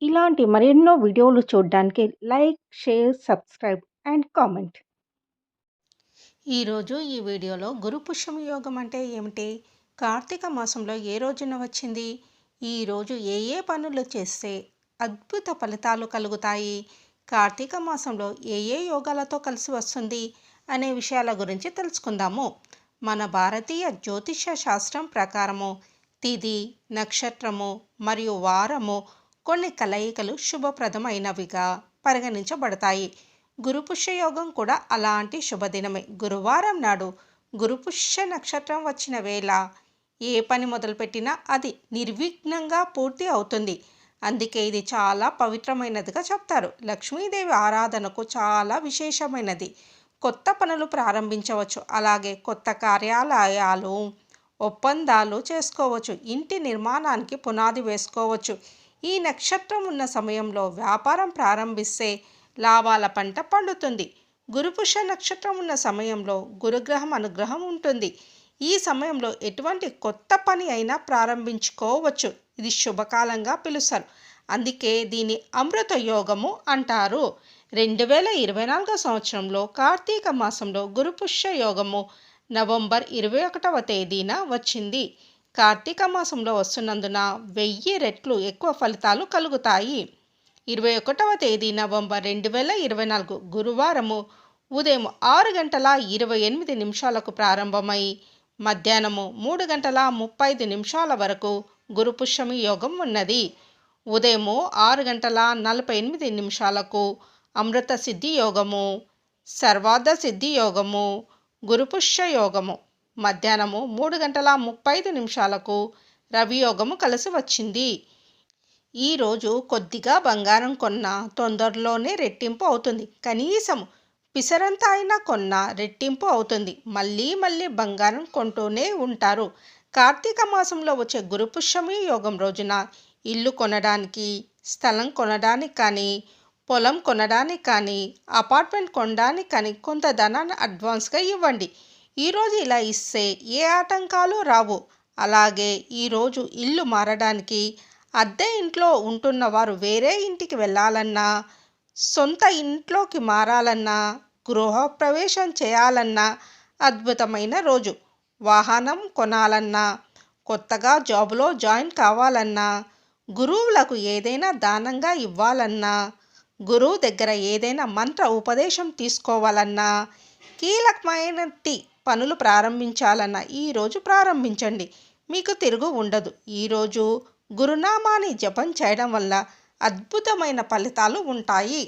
ఇలాంటి మరెన్నో వీడియోలు చూడడానికి like, share, subscribe and comment. ఈరోజు ఈ వీడియోలో గురు పుష్యమి యోగం అంటే ఏమిటి, కార్తీక మాసంలో ఏ రోజున వచ్చింది, ఈరోజు ఏ ఏ పనులు చేస్తే అద్భుత ఫలితాలు కలుగుతాయి, కార్తీక మాసంలో ఏ ఏ యోగాలతో కలిసి వస్తుంది అనే విషయాల గురించి తెలుసుకుందాము. మన భారతీయ జ్యోతిష శాస్త్రం ప్రకారము తిథి, నక్షత్రము మరియు వారము కొన్ని కలయికలు శుభప్రదమైనవిగా పరిగణించబడతాయి. గురుపుష్య యోగం కూడా అలాంటి శుభదినమే. గురువారం నాడు గురుపుష్య నక్షత్రం వచ్చిన వేళ ఏ పని మొదలుపెట్టినా అది నిర్విఘ్నంగా పూర్తి అవుతుంది. అందుకే ఇది చాలా పవిత్రమైనదిగా చెప్తారు. లక్ష్మీదేవి ఆరాధనకు చాలా విశేషమైనది. కొత్త పనులు ప్రారంభించవచ్చు, అలాగే కొత్త కార్యాలయాలు, ఒప్పందాలు చేసుకోవచ్చు, ఇంటి నిర్మాణానికి పునాది వేసుకోవచ్చు. ఈ నక్షత్రం ఉన్న సమయంలో వ్యాపారం ప్రారంభిస్తే లాభాల పంట పండుతుంది. గురుపుష్య నక్షత్రం ఉన్న సమయంలో గురుగ్రహం అనుగ్రహం ఉంటుంది. ఈ సమయంలో ఎటువంటి కొత్త పని అయినా ప్రారంభించుకోవచ్చు. ఇది శుభకాలంగా పిలుస్తారు. అందుకే దీని అమృత యోగము అంటారు. 2024 సంవత్సరంలో కార్తీక మాసంలో గురుపుష్య యోగము నవంబర్ 21వ తేదీన వచ్చింది. కార్తీక మాసంలో వస్తున్నందున 1000 రెట్లు ఎక్కువ ఫలితాలు కలుగుతాయి. 21వ తేదీ నవంబర్ 2024 గురువారము ఉదయం 6:28 ప్రారంభమై మధ్యాహ్నము 3:35 వరకు గురుపుష్యమి యోగం ఉన్నది. ఉదయము 6:48 అమృత సిద్ధి యోగము, సర్వార్థ సిద్ధి యోగము, గురుపుష్య యోగము, మధ్యాహ్నము 3:35 రవి యోగము కలిసి వచ్చింది. ఈరోజు కొద్దిగా బంగారం కొన్నా తొందరలోనే రెట్టింపు అవుతుంది. కనీసం పిసరంతా అయినా కొన్నా రెట్టింపు అవుతుంది. మళ్ళీ మళ్ళీ బంగారం కొంటూనే ఉంటారు. కార్తీక మాసంలో వచ్చే గురుపుష్యమి యోగం రోజున ఇల్లు కొనడానికి, స్థలం కొనడానికి కానీ, పొలం కొనడానికి కానీ, అపార్ట్మెంట్ కొనడానికి కానీ కొంత ధనాన్ని అడ్వాన్స్గా ఇవ్వండి. ఈరోజు ఇలా ఇస్తే ఏ ఆటంకాలు రావు. అలాగే ఈరోజు ఇల్లు మారడానికి, అద్దె ఇంట్లో ఉంటున్న వారు వేరే ఇంటికి వెళ్ళాలన్నా, సొంత ఇంట్లోకి మారాలన్నా, గృహప్రవేశం చేయాలన్నా అద్భుతమైన రోజు. వాహనం కొనాలన్నా, కొత్తగా జాబులో జాయిన్ కావాలన్నా, గురువులకు ఏదైనా దానంగా ఇవ్వాలన్నా, గురువు దగ్గర ఏదైనా మంత్ర ఉపదేశం తీసుకోవాలన్నా, కీలకమైన పనులు ప్రారంభించాలన్నా ఈరోజు ప్రారంభించండి. మీకు తిరుగు ఉండదు. ఈరోజు గురునామాన్ని జపం చేయడం వల్ల అద్భుతమైన ఫలితాలు ఉంటాయి.